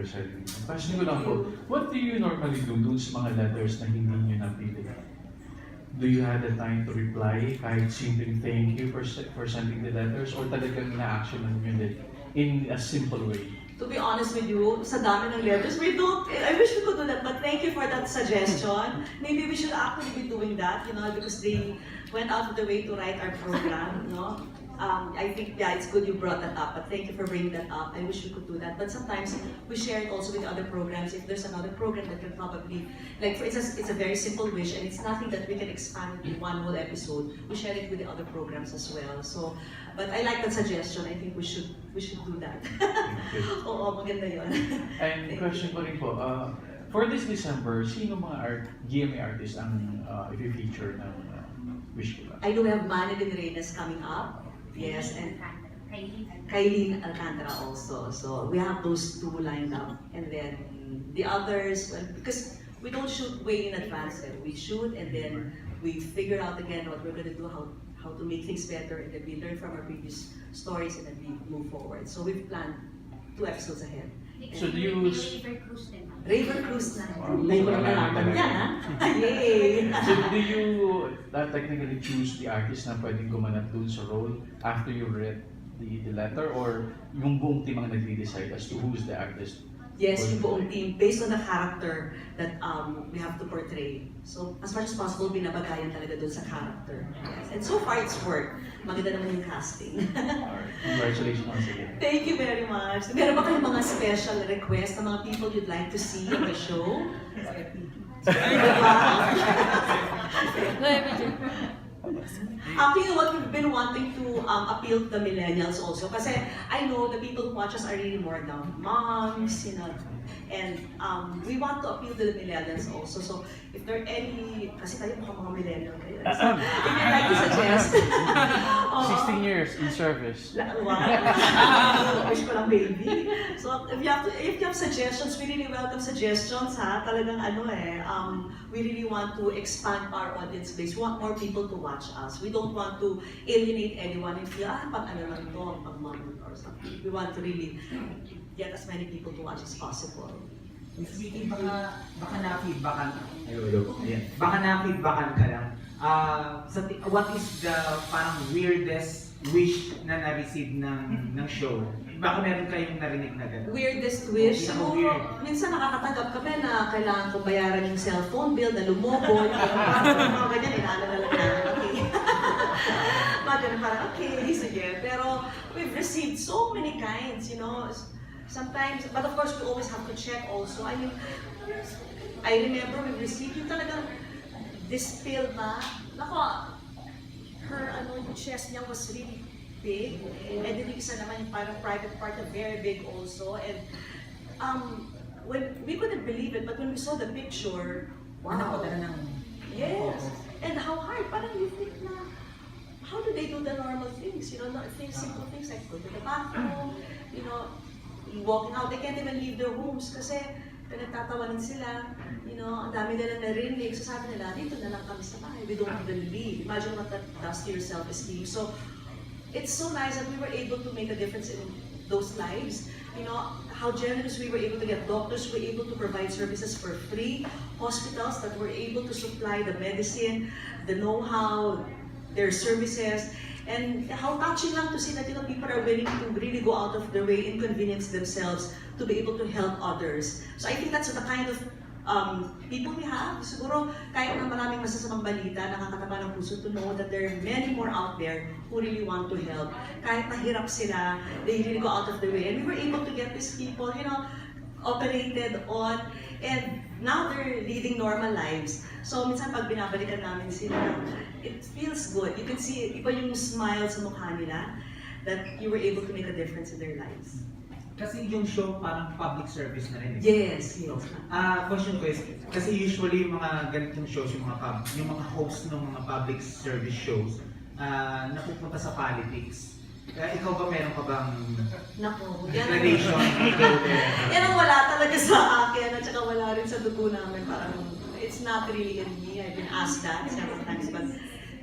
sarili. Question ko lang po, what do you normally do dun sa mga letters na hindi nyo napili? Do you have the time to reply kahit simpleng thank you for sending the letters, or talagang ina-actionan nyo din in a simple way? To be honest with you, sa dami ng letters, we don't, I wish we could do that, but thank you for that suggestion. Maybe we should actually be doing that, you know, because they went out of the way to write our program, you know. I think, yeah, it's good you brought that up, but thank you for bringing that up. I wish we could do that. But sometimes we share it also with other programs. If there's another program that can probably, like for instance, it's a very simple wish and it's nothing that we can expand in one whole episode. We share it with the other programs as well. So, but I like that suggestion. I think we should do that. Oo, maganda yun. And question ko rin po, for this December, sino mga GMA artists ang i-feature ng wish ko lang? I know we have Manny de Reyes coming up. Yes, and Kylie Alcantara also. So we have those two lined up. And then the others, well, because we don't shoot way in advance. We shoot and then we figure out again what we're going to do, how to make things better, and then we learn from our previous stories and then we move forward. So we've planned 2 episodes ahead. So do you Raver Cruise na. May nalaman yan, ha? Yay! So do you technically choose the artist na pwedeng gumanap dun sa role after you read the letter, or yung buong team ang nag-decide as to who's the artist? Yes, yung buong team, based on the character that we have to portray. So, as much as possible, binabagayan talaga dun sa character. Yes. And so far, it's worked. Maganda naman yung casting. Alright, congratulations once again. Thank you very much. Meron ba kayong mga special requests ng mga people you'd like to see in the show? Actually, what we've been wanting to appeal to the millennials also, kasi I know the people who watch us are really more now moms, you know, and we want to appeal to the millennials also. So if there are any, kasi tayo mukhang mga millennial kayo, so if you'd like to suggest, 16 years in service. Wow! Wish ko lang baby. So if you have suggestions, we really welcome suggestions, ha. Talagang we really want to expand our audience base. We want more people to watch us. We don't want to alienate anyone and feel, pag ano lang ito, pag mamon or something. We want to really get as many people to watch as possible. Miss Vicky, baka na-feedbackan, baka na-feedbackan ka lang. What is the parang weirdest wish na na-receive ng show? Baka meron kayong narinig na gano'n? Weirdest wish? Weird. Minsan nakakatanggap kami na kailangan kong bayaran yung cellphone bill na lumobol. Mga ganyan, inaano na lang namin. Okay. Mga ganun, parang okay, sige. Pero we've received so many kinds, you know. Sometimes, but of course we always have to check also. I mean, I remember we received yung talagang this pill na, nako, her yung chest niya was really big, and then yung isa naman yung parang private part na very big also, and when we couldn't believe it, but when we saw the picture, wow, yes, and how hard, parang you think na, how do they do the normal things, you know, simple things like go to the bathroom, you know, walking out, they can't even leave their homes kasi pinagtatawanan sila, you know, ang dami nilang narinig, so sabi nila, dito na lang kami sa bahay, we don't even leave. Imagine what that does to your self-esteem. So, it's so nice that we were able to make a difference in those lives. You know, how generous we were able to get doctors who were able to provide services for free, hospitals that were able to supply the medicine, the know-how, their services, and how touching lang to see that, you know, people are willing to really go out of their way, inconvenience themselves to be able to help others. So I think that's the kind of people we have. Siguro, kahit na maraming masasamang balita, nakakataba ng puso to know that there are many more out there who really want to help. Kahit mahirap sila, they really go out of their way. And we were able to get these people, you know, operated on, and now they're leading normal lives. So minsan pag binabalikan namin sila, it feels good. You can see iba yung smile sa mukha nila that you were able to make a difference in their lives. Kasi yung show parang public service na rin. Yes. Question ko is, kasi usually yung mga ganitong shows, yung mga hosts ng mga public service shows, napupunta sa politics. Ikaw ba meron ka bang declaration? Yan ang wala talaga sa akin at saka wala rin sa dugo namin. Parang it's not really in me. I've been asked that several times, but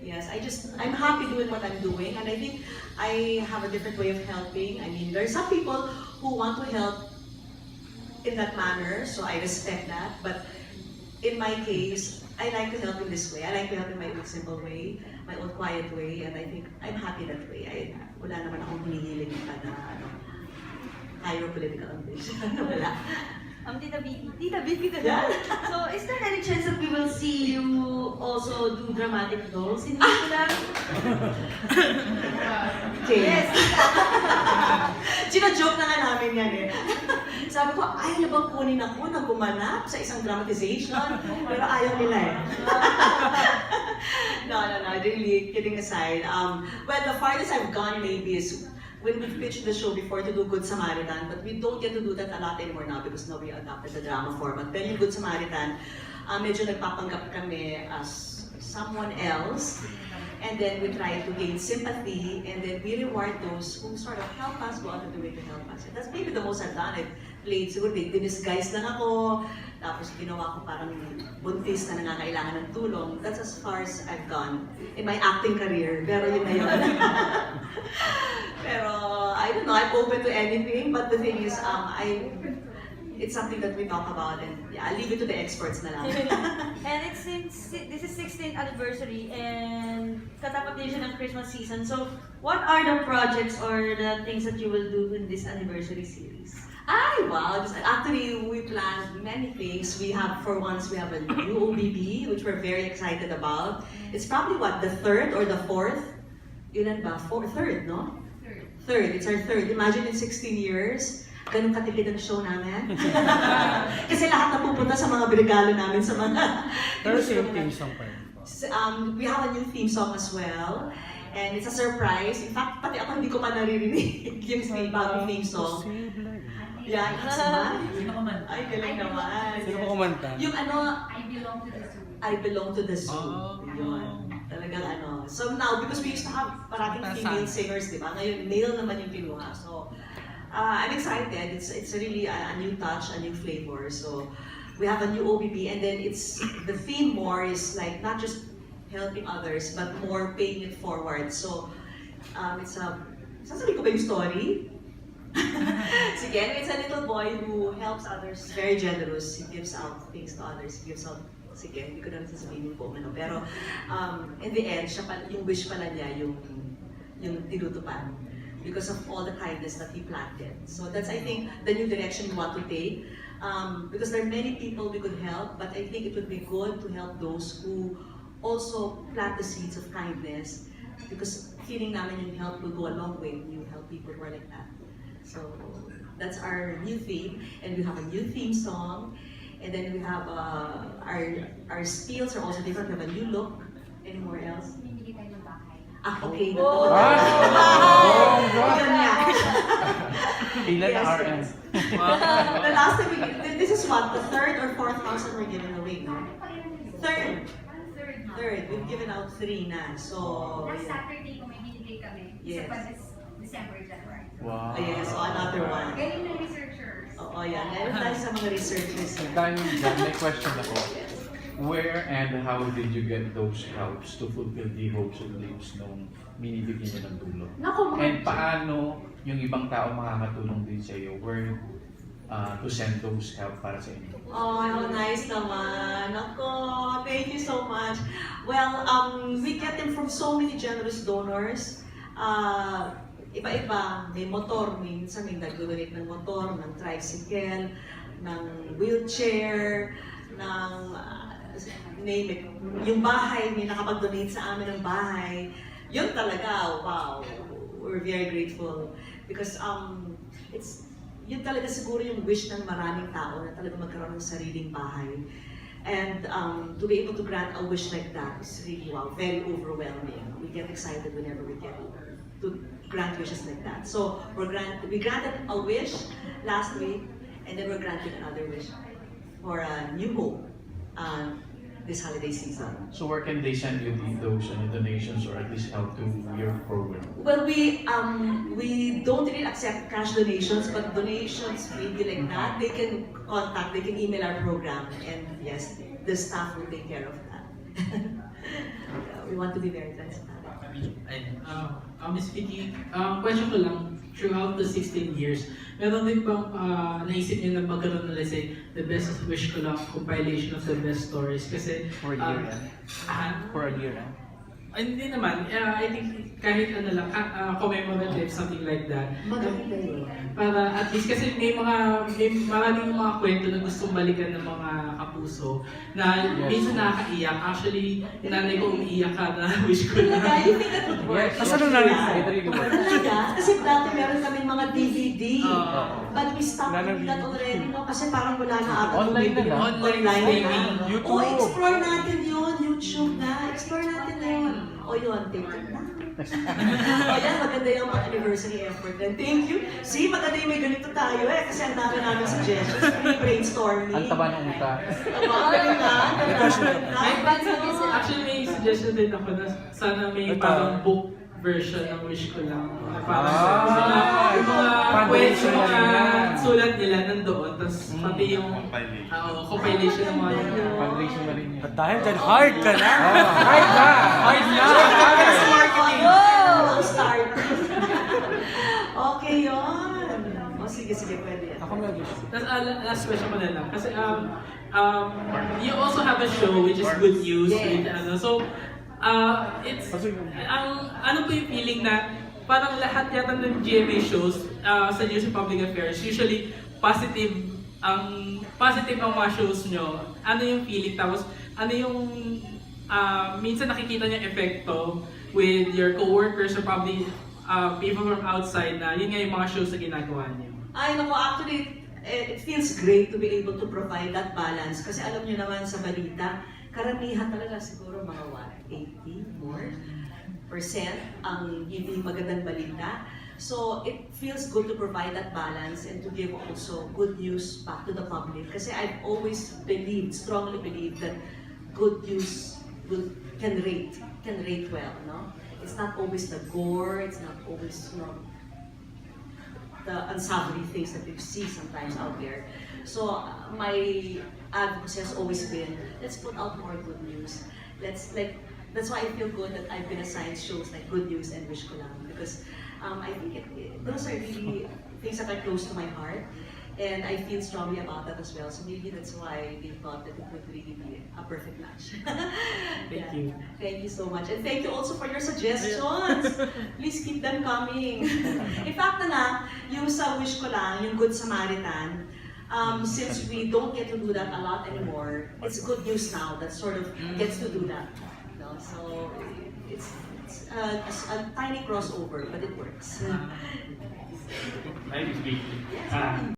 yes, I'm happy doing what I'm doing, and I think I have a different way of helping. I mean, there are some people who want to help in that manner, so I respect that. But in my case, I like to help in this way. I like to help in my own simple way, my own quiet way, and I think I'm happy that way. Wala naman akong hinihiling pa na higher political ambition. Wala. Tita Vicky ka na? So, is there any chance that we will see you also do dramatic roles in Nicolas? Yes. Sina-joke na nga namin yan eh. Sabi ko, ayaw na bang kunin ako na gumanap sa isang dramatization? Pero ayaw nila eh. No, really, kidding aside. Well, the farthest I've gone maybe is when we pitched the show before to do Good Samaritan, but we don't get to do that a lot anymore now because now we adopted the drama format. Pero yung Good Samaritan, medyo nagpapanggap kami as someone else, and then we try to gain sympathy, and then we reward those who sort of help us, go out of the way to help us. And that's maybe the most I've done. I've played, siguro, dinisguise lang ako, tapos ginawa ko parang buntis na nangangailangan ng tulong. That's as far as I've gone in my acting career. Pero yun na yun. Pero, I don't know, I'm open to anything, but the thing is, it's something that we talk about, and yeah, I'll leave it to the experts na lang. And it's this is 16th anniversary and katapos din siya ng Christmas season. So, what are the projects or the things that you will do in this anniversary series? Ay, wow. Actually, we planned many things. We have, for once, we have a new OBB, which we're very excited about. It's probably, what, the third or the fourth? Ilan ba? Third, no? Third. It's our third. Imagine in 16 years, ganun katipid ang show namin. Kasi lahat na pupunta sa mga regalo namin sa mga... Pero same theme song pa rin. We have a new theme song as well. And it's a surprise. In fact, pati ako hindi ko pa naririnig yung bagong theme song. Yeah, it's man. Ay, galing naman. Sino ko kumanta? Yung ano, I belong to the zoo. I belong to the zoo. Yun. Talagang ano. So now, because we used to have parating female singers, di ba? Ngayon, male naman yung kinuha. So, I'm excited. It's really a new touch, a new flavor. So, we have a new OBB, and then the theme more is like not just helping others, but more paying it forward. So, sasabihin ko ba yung story? Sige, it's a little boy who helps others, very generous. He gives out things to others. He gives out, sige, hindi ko na sasabihin yung ano. Pero, in the end, yung wish pala niya, yung tinutupad. Because of all the kindness that he planted. So that's, I think, the new direction we want to take. Because there are many people we could help, but I think it would be good to help those who also plant the seeds of kindness. Because feeling namin yung help will go a long way when you help people who are like that. So that's our new theme, and we have a new theme song, and then we have our steels are also different. We have a new look. Anymore else? Bibili tayo ng bahay. Okay. Oh! Yun nga. Ilan Yes, RM? yes. The last time this is what, the third or fourth house that we're giving away, no? Third. Third. We've given out 3 na. So, Last yeah. Saturday kung may binigay kami. Yes. Isa pa December, January. Wow. Yes, so another one. Galing ng researchers. Oo, yan. Meron tayo sa mga researchers. Dahil dyan, may question ako. Where and how did you get those helps to fulfill the hopes and dreams nung binibigyan niyo ng tulong? Naku, And paano yung ibang tao makakatulong din sa iyo? Where to send those help para sa inyo? oh, how nice naman. Ako, thank you so much. Well, we get them from so many generous donors. Iba-iba. May motor, minsan may nag-donate ng motor, ng tricycle, ng wheelchair, ng name it. Yung bahay, may nakapag-donate sa amin ng bahay. Yun talaga, wow. We're very grateful. Because yun talaga siguro yung wish ng maraming tao na talaga magkaroon ng sariling bahay. And to be able to grant a wish like that is really, wow, very overwhelming. We get excited whenever we get to grant wishes like that. So we granted a wish last week, and then we're granting another wish for a new home this holiday season. So where can they send you those donations or at least help to your program? Well, we don't really accept cash donations, but donations maybe like that, they can email our program, and yes, the staff will take care of that. We want to be very transparent. Miss Vicky, question ko lang, throughout the 16 years, meron din bang naisip niyo na magkaroon na, let's say, the best wish ko lang compilation of the best stories? Kasi, For a year yan. For a year yan. Hindi naman, I think kahit ano lang, commemorative, something like that. Maganda yun. Para at least kasi may maraming mga kwento na gustong balikan ng mga kapuso na minsan nakakaiyak. Actually, nanay ko umiiyak ka na wish ko Talaga, na. you think that would work? Yes. Asan ang nanay ko? Ito rin mo. Talaga? Kasi dati meron kami mga DVD. Oo. But we stopped Wala doing nang that already, no? Kasi parang wala na ata. Online na lang. Online na. streaming. YouTube. Oh, explore natin yun. YouTube na. Explore natin na yun. O yun, TikTok na. Ayan, maganda yung anniversary effort. And thank you. See, maganda yung may ganito tayo eh. Kasi ang dami namin suggestions. Brainstorming. Ang taba ng utak. Galing nga. Actually, may suggestion din ako na sana may parang book version ng wish ko lang. Na parang yung mga kwento, Foundation mga na rin. sulat nila nandoon. Tapos pati yung compilation ng mga Fundraising na rin yan. At dahil dyan, hard ka na! Hard na! Hard na! Wow! Start. Okay yun. O sige, pwede yan. Ako may wish. Tapos last question ko na lang. Kasi you also have a show which is Good News. Yes. With, so, it's, ano po yung feeling na parang lahat yata ng GMA shows sa News and Public Affairs, usually positive ang mga shows nyo. Ano yung feeling? Tapos, ano yung minsan nakikita niyo epekto with your coworkers or probably people from outside na yun nga yung mga shows na ginagawa niyo? Ay, naku, actually, it feels great to be able to provide that balance. Kasi alam niyo naman sa balita, karamihan talaga siguro mga 80 more percent ang hindi magandang balita. So, it feels good to provide that balance and to give also good news back to the public. Kasi I've always strongly believed that good news can rate well, no? It's not always the gore, it's not always, the unsavory things that we see sometimes out there. So, my advocacy has always been, let's put out more good news. That's why I feel good that I've been assigned shows like Good News and Wish Ko Lang, because I think those are really things that are close to my heart, and I feel strongly about that as well. So maybe that's why they thought that it would really be a perfect match. Thank you. Thank you so much, and thank you also for your suggestions. Please keep them coming. In fact, yung sa Wish Ko Lang, yung Good Samaritan, since we don't get to do that a lot anymore, it's good news now that sort of gets to do that. No? So it's a tiny crossover, but it works. My name is Vicky. Yes,